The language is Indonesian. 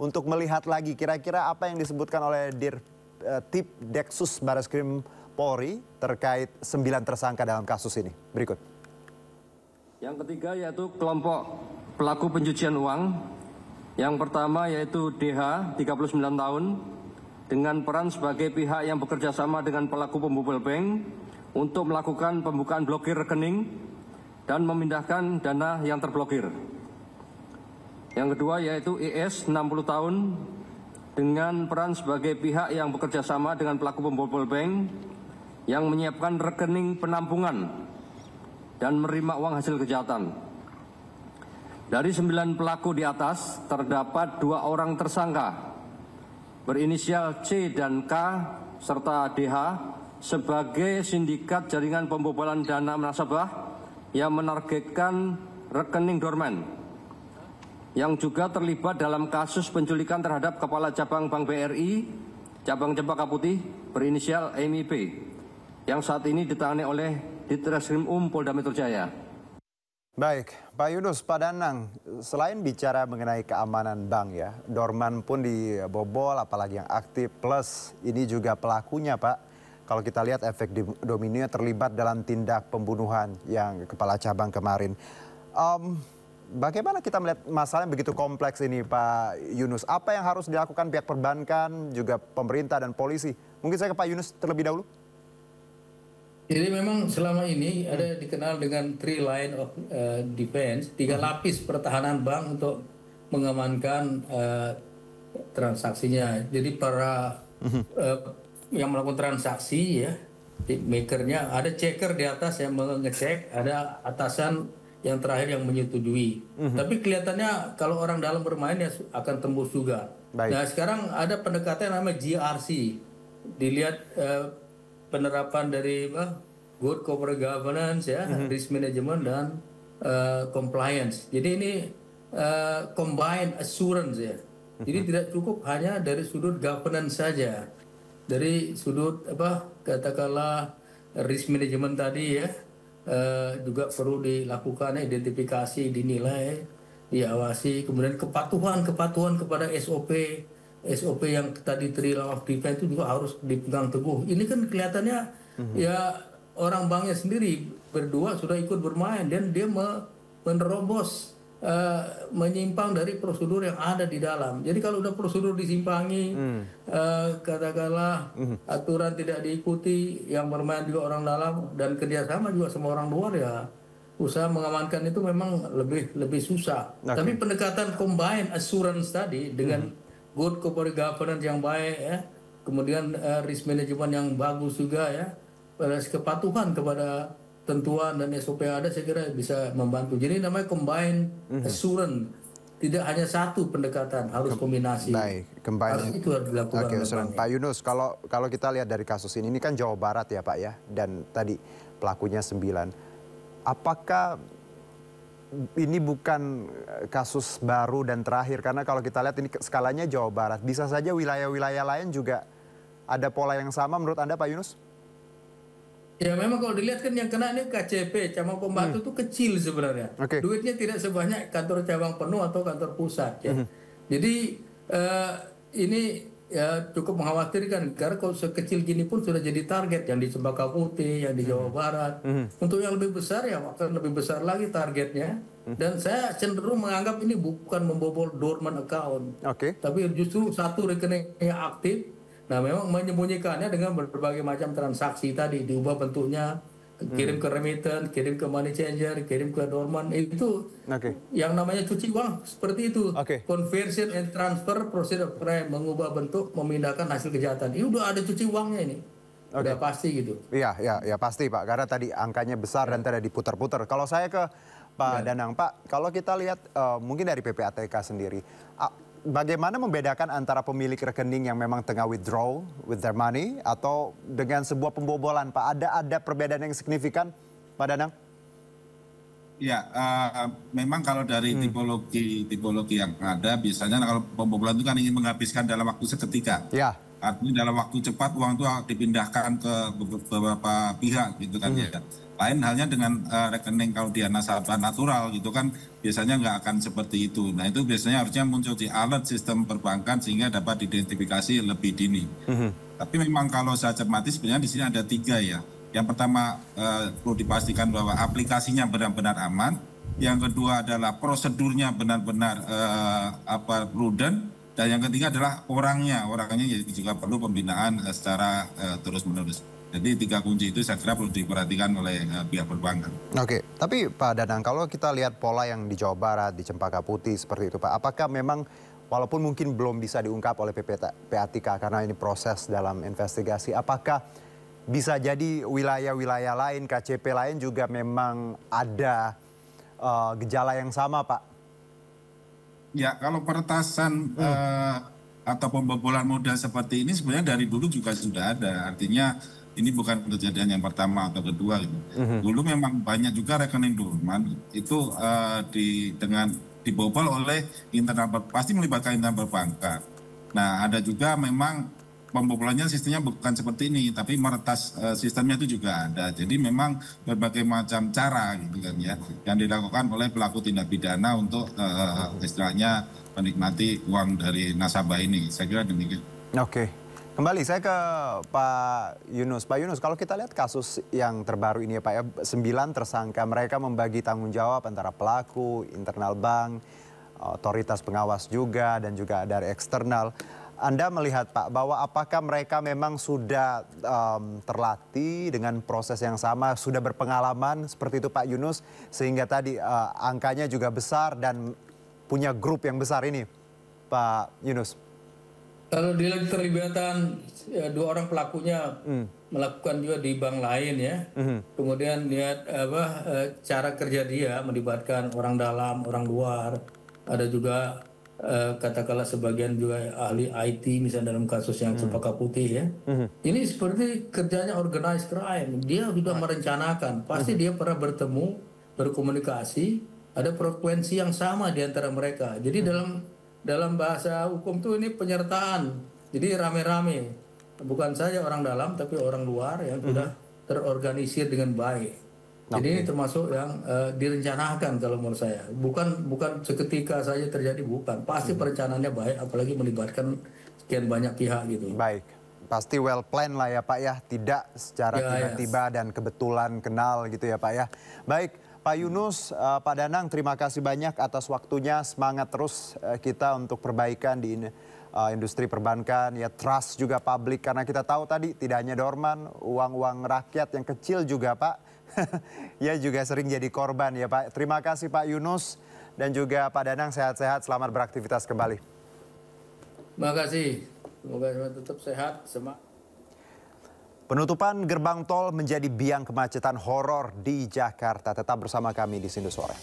untuk melihat lagi kira-kira apa yang disebutkan oleh Tip Deksus Bareskrim Polri terkait 9 tersangka dalam kasus ini. Berikut. Yang ketiga yaitu kelompok pelaku pencucian uang. Yang pertama yaitu DH, 39 tahun, dengan peran sebagai pihak yang bekerja sama dengan pelaku pembobol bank untuk melakukan pembukaan blokir rekening dan memindahkan dana yang terblokir. Yang kedua yaitu IS, 60 tahun, dengan peran sebagai pihak yang bekerja sama dengan pelaku pembobol bank yang menyiapkan rekening penampungan dan menerima uang hasil kejahatan. Dari 9 pelaku di atas, terdapat 2 orang tersangka berinisial C dan K serta DH sebagai sindikat jaringan pembobolan dana nasabah yang menargetkan rekening dorman, yang juga terlibat dalam kasus penculikan terhadap Kepala Cabang Bank BRI, Cabang Cempaka Putih, berinisial MIP, yang saat ini ditangani oleh Ditreskrim Polda Metro Jaya. Baik, Pak Yunus, Pak Danang, selain bicara mengenai keamanan bank ya, dorman pun dibobol, apalagi yang aktif, plus ini juga pelakunya Pak. Kalau kita lihat efek dominonya terlibat dalam tindak pembunuhan yang Kepala Cabang kemarin. Bagaimana kita melihat masalah yang begitu kompleks ini Pak Yunus? Apa yang harus dilakukan pihak perbankan, juga pemerintah dan polisi? Mungkin saya ke Pak Yunus terlebih dahulu. Jadi memang selama ini ada dikenal dengan 3 line of defense, 3 lapis pertahanan bank untuk mengamankan transaksinya. Jadi para yang melakukan transaksi ya, makernya, ada checker di atas yang mengecek, ada atasan yang terakhir yang menyetujui. Tapi kelihatannya kalau orang dalam bermain ya akan tembus juga. Baik. Nah sekarang ada pendekatan yang namanya GRC. Dilihat penerapan dari good corporate governance ya, risk management dan compliance. Jadi ini combined assurance ya. Jadi tidak cukup hanya dari sudut governance saja. Dari sudut katakanlah risk management tadi ya, juga perlu dilakukan identifikasi, dinilai, diawasi, kemudian kepatuhan kepada SOP yang tadi 3 line of defense itu juga harus dipegang teguh. Ini kan kelihatannya ya orang banknya sendiri berdua sudah ikut bermain dan dia menerobos, menyimpang dari prosedur yang ada di dalam. Jadi kalau udah prosedur disimpangi, katakanlah aturan tidak diikuti, yang bermain juga orang dalam dan kerjasama juga sama orang luar ya, usaha mengamankan itu memang lebih susah. Tapi pendekatan combined assurance tadi dengan good corporate governance yang baik ya, kemudian risk management yang bagus juga ya, kepatuhan kepada tentuan dan SOP yang ada, saya kira bisa membantu. Jadi namanya combined assurance, tidak hanya satu pendekatan, harus kombinasi. Baik, combined. Itu harus dilakukan. Oke, Pak Yunus, kalau kita lihat dari kasus ini kan Jawa Barat ya Pak ya, dan tadi pelakunya 9. Apakah ini bukan kasus baru dan terakhir? Karena kalau kita lihat ini skalanya Jawa Barat, bisa saja wilayah-wilayah lain juga ada pola yang sama menurut Anda Pak Yunus? Ya memang kalau dilihat kan yang kena ini KCP, cabang pembantu itu kecil sebenarnya. Duitnya tidak sebanyak kantor cabang penuh atau kantor pusat ya. Jadi ini ya cukup mengkhawatirkan, karena kalau sekecil gini pun sudah jadi target yang di Cempaka Putih, yang di Jawa Barat. Untuk yang lebih besar ya akan lebih besar lagi targetnya. Dan saya cenderung menganggap ini bukan membobol dormant account, tapi justru satu rekening yang aktif. Nah memang menyembunyikannya dengan berbagai macam transaksi tadi, diubah bentuknya, kirim ke remittance, kirim ke money changer, kirim ke dormant, itu yang namanya cuci uang seperti itu. Conversion and transfer procedure crime, mengubah bentuk, memindahkan hasil kejahatan. Ini udah ada cuci uangnya ini. Udah pasti gitu. Iya pasti Pak, karena tadi angkanya besar dan tidak diputar-putar. Kalau saya ke Pak Danang, Pak, kalau kita lihat mungkin dari PPATK sendiri, bagaimana membedakan antara pemilik rekening yang memang tengah withdraw with their money atau dengan sebuah pembobolan, Pak? Ada perbedaan yang signifikan, Pak Danang? Ya, memang kalau dari tipologi yang ada, biasanya kalau pembobolan itu kan ingin menghabiskan dalam waktu seketika. Ya. Artinya dalam waktu cepat uang itu dipindahkan ke beberapa pihak, gitu kan ya. Lain halnya dengan rekening kalau dia nasabah natural gitu kan biasanya nggak akan seperti itu. Nah itu biasanya harusnya muncul di alert sistem perbankan sehingga dapat diidentifikasi lebih dini. Tapi memang kalau saya cermati sebenarnya di sini ada 3 ya. Yang pertama perlu dipastikan bahwa aplikasinya benar-benar aman. Yang kedua adalah prosedurnya benar-benar prudent. Dan yang ketiga adalah orangnya juga perlu pembinaan secara terus-menerus. Jadi 3 kunci itu saya kira perlu diperhatikan oleh pihak perbankan. Oke, tapi Pak Danang, kalau kita lihat pola yang di Jawa Barat, di Cempaka Putih seperti itu Pak, apakah memang walaupun mungkin belum bisa diungkap oleh PPATK karena ini proses dalam investigasi, apakah bisa jadi wilayah-wilayah lain, KCP lain juga memang ada gejala yang sama Pak? Ya, kalau peretasan atau pembobolan modal seperti ini sebenarnya dari dulu juga sudah ada. Artinya ini bukan kejadian yang pertama atau kedua gitu. Dulu memang banyak juga rekening dorman itu dibobol oleh pasti melibatkan internal perbankan. Nah, ada juga memang pembobolannya sistemnya bukan seperti ini, tapi meretas sistemnya itu juga ada. Jadi memang berbagai macam cara gitu kan ya yang dilakukan oleh pelaku tindak pidana untuk istilahnya menikmati uang dari nasabah ini. Saya kira demikian. Oke. Kembali saya ke Pak Yunus. Pak Yunus, kalau kita lihat kasus yang terbaru ini ya Pak ya, 9 tersangka mereka membagi tanggung jawab antara pelaku, internal bank, otoritas pengawas juga dan juga dari eksternal. Anda melihat Pak bahwa apakah mereka memang sudah terlatih dengan proses yang sama, sudah berpengalaman seperti itu Pak Yunus, sehingga tadi angkanya juga besar dan punya grup yang besar ini Pak Yunus? Kalau dilihat keterlibatan 2 orang pelakunya melakukan juga di bank lain ya. Kemudian lihat cara kerja dia melibatkan orang dalam, orang luar. Ada juga katakanlah sebagian juga ahli IT misalnya dalam kasus yang Cempaka Putih ya. Ini seperti kerjanya organized crime. Dia sudah merencanakan. Pasti dia pernah bertemu, berkomunikasi, ada frekuensi yang sama di antara mereka. Jadi dalam bahasa hukum tuh ini penyertaan. Jadi rame-rame. Bukan saja orang dalam tapi orang luar yang sudah terorganisir dengan baik. Jadi ini termasuk yang direncanakan kalau menurut saya. Bukan seketika saja terjadi, bukan. Pasti perencanaannya baik apalagi melibatkan sekian banyak pihak gitu. Baik. Pasti well plan lah ya Pak ya. Tidak secara tiba-tiba dan kebetulan kenal gitu ya Pak ya. Baik. Pak Yunus, Pak Danang, terima kasih banyak atas waktunya. Semangat terus kita untuk perbaikan di industri perbankan, ya trust juga publik. Karena kita tahu tadi tidak hanya dorman, uang-uang rakyat yang kecil juga Pak. Ya juga sering jadi korban ya Pak. Terima kasih Pak Yunus dan juga Pak Danang, sehat-sehat, selamat beraktivitas kembali. Terima kasih, semoga tetap sehat, semangat. Penutupan gerbang tol menjadi biang kemacetan horor di Jakarta. Tetap bersama kami di Sindu Sore.